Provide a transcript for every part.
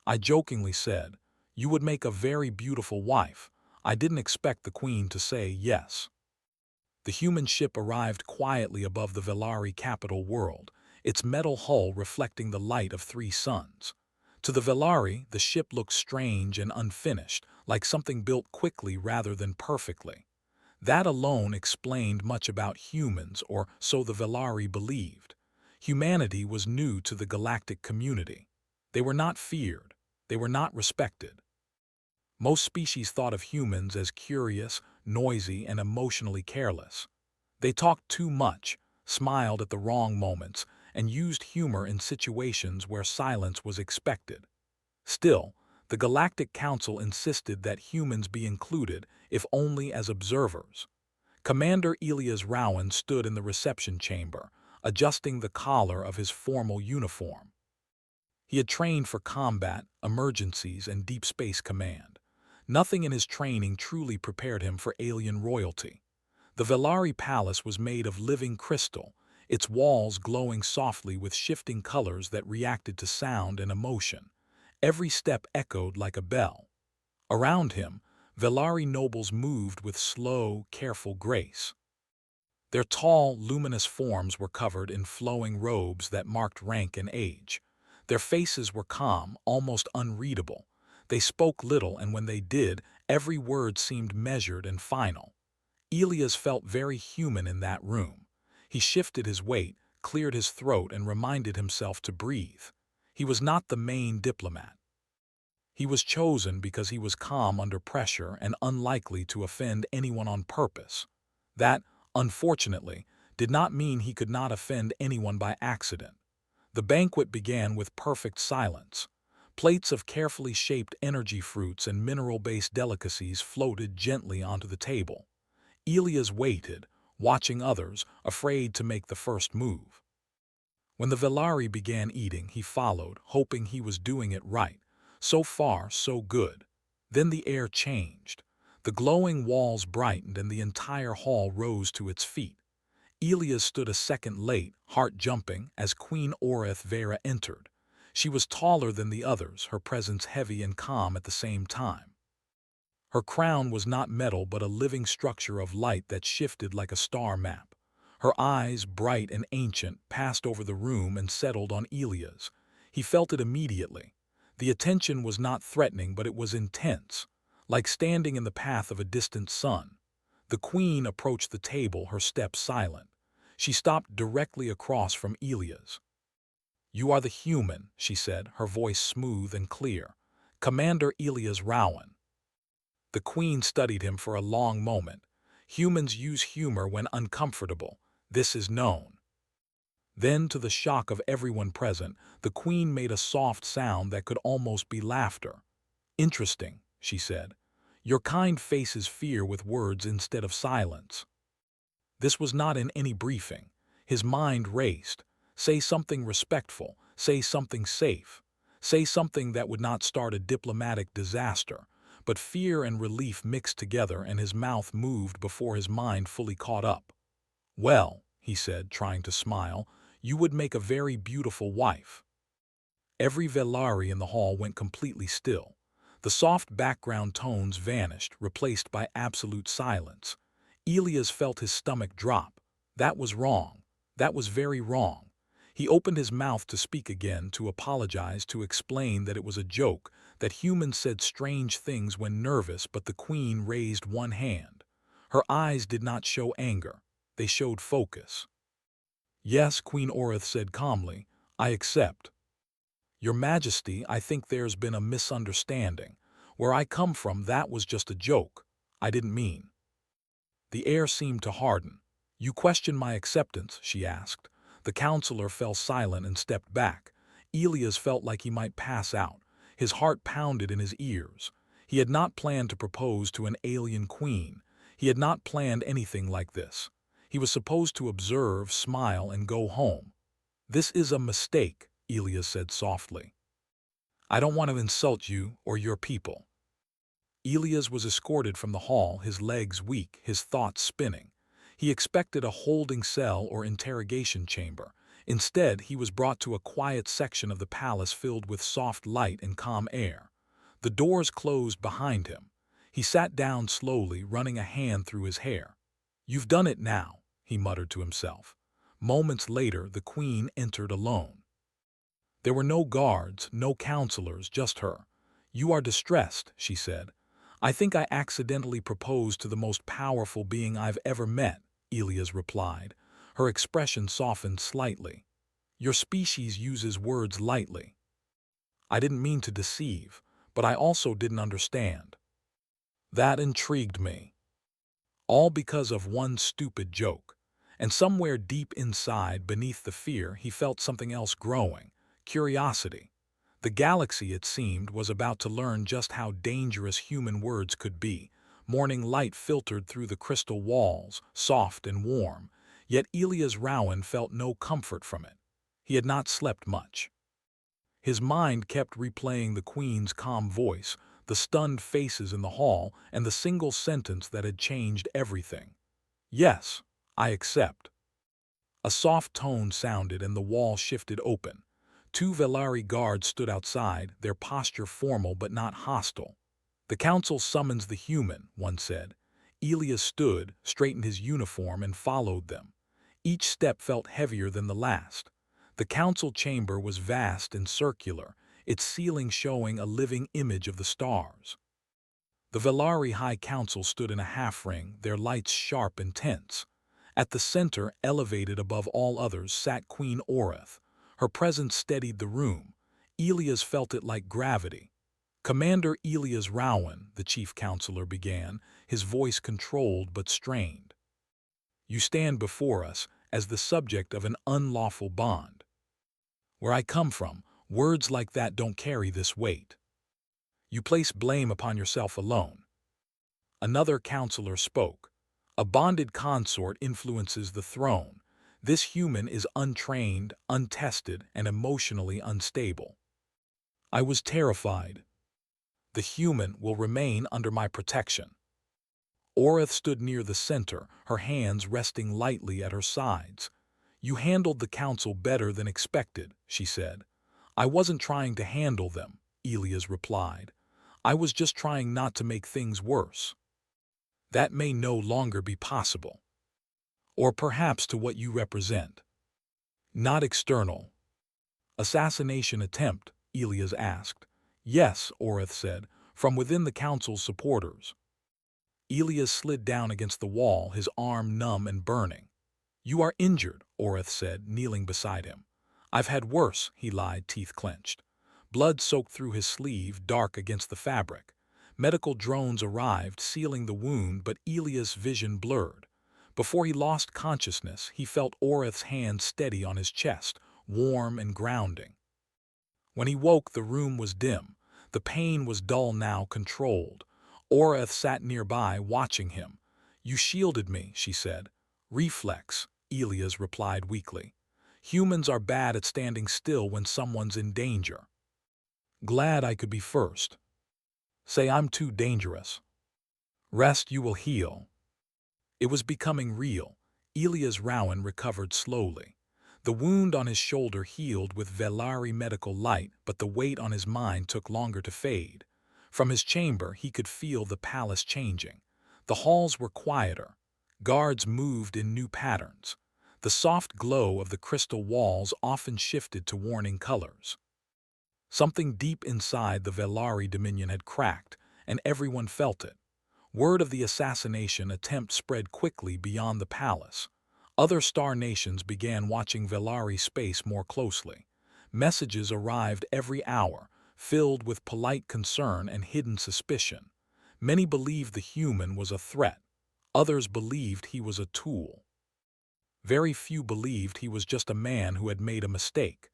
I jokingly said, "You would make a very beautiful wife." I didn't expect the queen to say yes. The human ship arrived quietly above the Velari capital world, its metal hull reflecting the light of three suns. To the Velari, the ship looked strange and unfinished, like something built quickly rather than perfectly. That alone explained much about humans, or so the Velari believed. Humanity was new to the galactic community. They were not feared. They were not respected. Most species thought of humans as curious, noisy, and emotionally careless. They talked too much, smiled at the wrong moments, and used humor in situations where silence was expected. Still, the Galactic Council insisted that humans be included, if only as observers. Commander Elias Rowan stood in the reception chamber, adjusting the collar of his formal uniform. He had trained for combat, emergencies, and deep space command. Nothing in his training truly prepared him for alien royalty. The Velari Palace was made of living crystal, its walls glowing softly with shifting colors that reacted to sound and emotion. Every step echoed like a bell. Around him, Velari nobles moved with slow, careful grace. Their tall, luminous forms were covered in flowing robes that marked rank and age. Their faces were calm, almost unreadable. They spoke little, and when they did, every word seemed measured and final. Elias felt very human in that room. He shifted his weight, cleared his throat, and reminded himself to breathe. He was not the main diplomat. He was chosen because he was calm under pressure and unlikely to offend anyone on purpose. That, unfortunately, did not mean he could not offend anyone by accident. The banquet began with perfect silence. Plates of carefully shaped energy fruits and mineral-based delicacies floated gently onto the table. Elias waited, watching others, afraid to make the first move. When the Velari began eating, he followed, hoping he was doing it right. So far, so good. Then the air changed. The glowing walls brightened and the entire hall rose to its feet. Elias stood a second late, heart jumping, as Queen Orith Vera entered. She was taller than the others, her presence heavy and calm at the same time. Her crown was not metal but a living structure of light that shifted like a star map. Her eyes, bright and ancient, passed over the room and settled on Elias. He felt it immediately. The attention was not threatening, but it was intense, like standing in the path of a distant sun. The queen approached the table, her step silent. She stopped directly across from Elias. "You are the human," she said, her voice smooth and clear. "Commander Elias Rowan." The queen studied him for a long moment. Humans use humor when uncomfortable. This is known. Then, to the shock of everyone present, the queen made a soft sound that could almost be laughter. "Interesting," she said. "Your kind faces fear with words instead of silence." This was not in any briefing. His mind raced. Say something respectful. Say something safe. Say something that would not start a diplomatic disaster. But fear and relief mixed together, and his mouth moved before his mind fully caught up. "Well," he said, trying to smile, "you would make a very beautiful wife." Every Velari in the hall went completely still. The soft background tones vanished, replaced by absolute silence. Elias felt his stomach drop. That was wrong. That was very wrong. He opened his mouth to speak again, to apologize, to explain that it was a joke, that humans said strange things when nervous, but the queen raised one hand. Her eyes did not show anger. They showed focus. "Yes," Queen Orith said calmly, "I accept." "Your Majesty, I think there's been a misunderstanding. Where I come from, that was just a joke. I didn't mean." The air seemed to harden. "You question my acceptance?" she asked. The counselor fell silent and stepped back. Elias felt like he might pass out. His heart pounded in his ears. He had not planned to propose to an alien queen. He had not planned anything like this. He was supposed to observe, smile, and go home. "This is a mistake," Elias said softly. "I don't want to insult you or your people." Elias was escorted from the hall, his legs weak, his thoughts spinning. He expected a holding cell or interrogation chamber. Instead, he was brought to a quiet section of the palace filled with soft light and calm air. The doors closed behind him. He sat down slowly, running a hand through his hair. "You've done it now," he muttered to himself. Moments later, the queen entered alone. There were no guards, no counselors, just her. "You are distressed," she said. "I think I accidentally proposed to the most powerful being I've ever met," Elias replied. Her expression softened slightly. "Your species uses words lightly. I didn't mean to deceive, but I also didn't understand." That intrigued me. All because of one stupid joke. And somewhere deep inside, beneath the fear, he felt something else growing. Curiosity. The galaxy, it seemed, was about to learn just how dangerous human words could be. Morning light filtered through the crystal walls, soft and warm, yet Elias Rowan felt no comfort from it. He had not slept much. His mind kept replaying the Queen's calm voice, the stunned faces in the hall, and the single sentence that had changed everything. "Yes, I accept." A soft tone sounded and the wall shifted open. Two Velari guards stood outside, their posture formal but not hostile. "The council summons the human," one said. Elias stood, straightened his uniform, and followed them. Each step felt heavier than the last. The council chamber was vast and circular, its ceiling showing a living image of the stars. The Velari High Council stood in a half-ring, their lights sharp and tense. At the center, elevated above all others, sat Queen Orith. Her presence steadied the room. Elias felt it like gravity. "Commander Elias Rowan," the chief counselor began, his voice controlled but strained. "You stand before us as the subject of an unlawful bond. Where I come from, words like that don't carry this weight. You place blame upon yourself alone." Another counselor spoke. "A bonded consort influences the throne. This human is untrained, untested, and emotionally unstable." I was terrified. "The human will remain under my protection." Orith stood near the center, her hands resting lightly at her sides. "You handled the council better than expected," she said. "I wasn't trying to handle them," Elias replied. "I was just trying not to make things worse. That may no longer be possible. Or perhaps to what you represent." "Not external." "Assassination attempt?" Elias asked. "Yes," Orith said, "from within the council's supporters." Elias slid down against the wall, his arm numb and burning. "You are injured," Orith said, kneeling beside him. "I've had worse," he lied, teeth clenched. Blood soaked through his sleeve, dark against the fabric. Medical drones arrived, sealing the wound, but Elias' vision blurred. Before he lost consciousness, he felt Orith's hand steady on his chest, warm and grounding. When he woke, the room was dim. The pain was dull now, controlled. Orith sat nearby, watching him. "You shielded me," she said. "Reflex," Elias replied weakly. "Humans are bad at standing still when someone's in danger." "Glad I could be first." "Say I'm too dangerous." "Rest, you will heal." It was becoming real. Elias Rowan recovered slowly. The wound on his shoulder healed with Velari medical light, but the weight on his mind took longer to fade. From his chamber, he could feel the palace changing. The halls were quieter. Guards moved in new patterns. The soft glow of the crystal walls often shifted to warning colors. Something deep inside the Velari dominion had cracked, and everyone felt it. Word of the assassination attempt spread quickly beyond the palace. Other star nations began watching Velari space more closely. Messages arrived every hour, filled with polite concern and hidden suspicion. Many believed the human was a threat. Others believed he was a tool. Very few believed he was just a man who had made a mistake.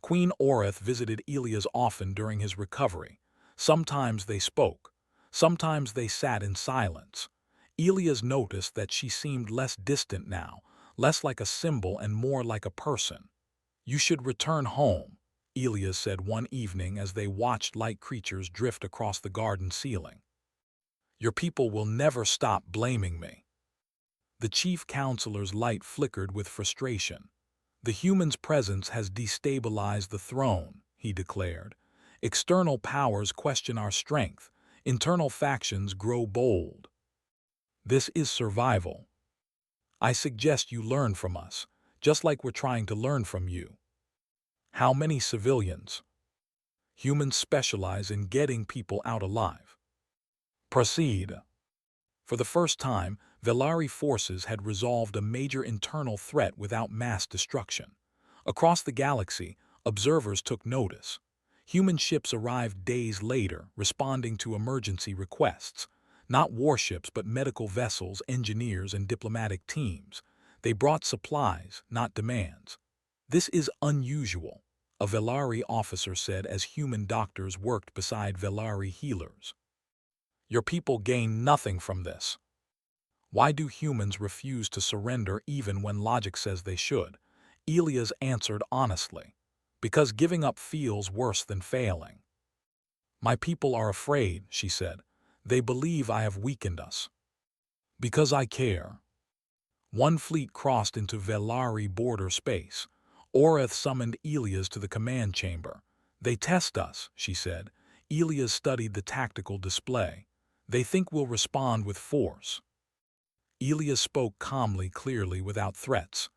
Queen Orith visited Elias often during his recovery. Sometimes they spoke. Sometimes they sat in silence. Elias noticed that she seemed less distant now, less like a symbol and more like a person. "You should return home," Elias said one evening as they watched light creatures drift across the garden ceiling. "Your people will never stop blaming me." The chief counselor's light flickered with frustration. The human's presence has destabilized the throne, he declared. External powers question our strength. Internal factions grow bold. This is survival. I suggest you learn from us, just like we're trying to learn from you. How many civilians? Humans specialize in getting people out alive. Proceed. For the first time, Velari forces had resolved a major internal threat without mass destruction. Across the galaxy, observers took notice. Human ships arrived days later, responding to emergency requests. Not warships, but medical vessels, engineers, and diplomatic teams. They brought supplies, not demands. This is unusual, a Velari officer said as human doctors worked beside Velari healers. Your people gain nothing from this. Why do humans refuse to surrender even when logic says they should? Elias answered honestly. Because giving up feels worse than failing. My people are afraid, she said. They believe I have weakened us. Because I care. One fleet crossed into Velari border space. Oreth summoned Elias to the command chamber. They test us, she said. Elias studied the tactical display. They think we'll respond with force. Elias spoke calmly, clearly, without threats.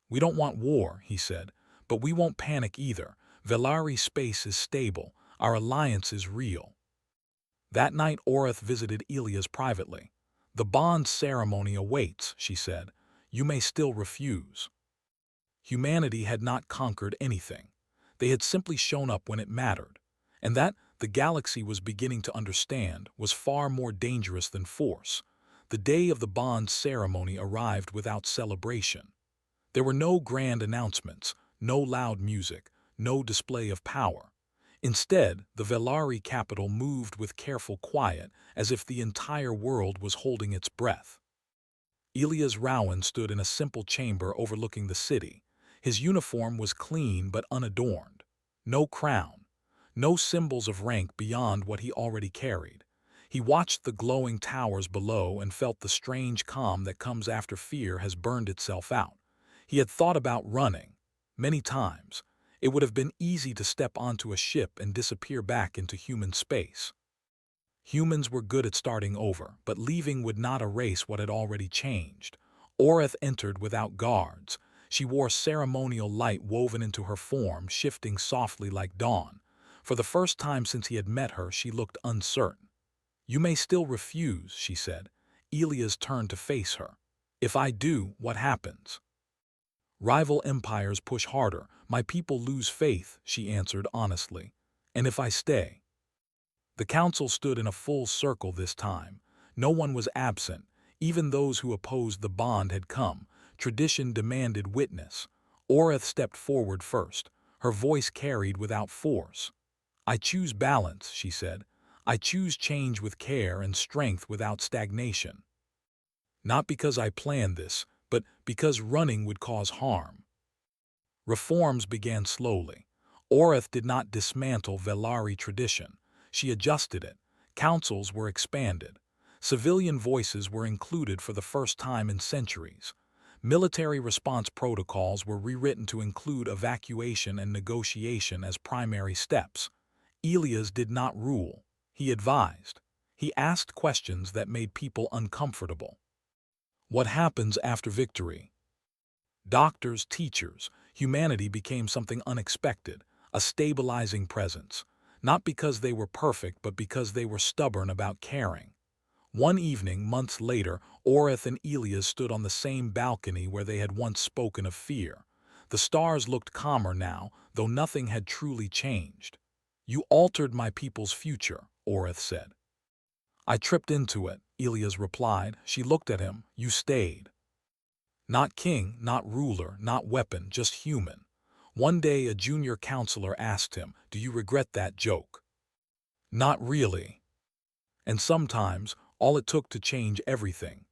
We don't want war, he said, but we won't panic either. Velari space is stable. Our alliance is real. That night, Oreth visited Elias privately. The bond ceremony awaits, she said. You may still refuse. Humanity had not conquered anything. They had simply shown up when it mattered. And that, the galaxy was beginning to understand, was far more dangerous than force. The day of the bond ceremony arrived without celebration. There were no grand announcements, no loud music, no display of power. Instead, the Velari capital moved with careful quiet, as if the entire world was holding its breath. Elias Rowan stood in a simple chamber overlooking the city. His uniform was clean but unadorned. No crown, no symbols of rank beyond what he already carried. He watched the glowing towers below and felt the strange calm that comes after fear has burned itself out. He had thought about running. Many times. It would have been easy to step onto a ship and disappear back into human space. Humans were good at starting over, but leaving would not erase what had already changed. Oreth entered without guards. She wore ceremonial light woven into her form, shifting softly like dawn. For the first time since he had met her, she looked uncertain. You may still refuse, she said. Elias turned to face her. If I do, what happens? Rival empires push harder. My people lose faith, she answered honestly. And if I stay? The council stood in a full circle this time. No one was absent. Even those who opposed the bond had come. Tradition demanded witness. Oreth stepped forward first. Her voice carried without force. I choose balance, she said. I choose change with care and strength without stagnation. Not because I planned this, but because running would cause harm. Reforms began slowly. Oreth did not dismantle Velari tradition. She adjusted it. Councils were expanded. Civilian voices were included for the first time in centuries. Military response protocols were rewritten to include evacuation and negotiation as primary steps. Elias did not rule. He advised. He asked questions that made people uncomfortable. What happens after victory? Doctors, teachers, humanity became something unexpected, a stabilizing presence. Not because they were perfect, but because they were stubborn about caring. One evening, months later, Oreth and Elias stood on the same balcony where they had once spoken of fear. The stars looked calmer now, though nothing had truly changed. You altered my people's future, Oreth said. I tripped into it, Elias replied. She looked at him. You stayed. Not king, not ruler, not weapon, just human. One day a junior counselor asked him, do you regret that joke? Not really. And sometimes, all it took to change everything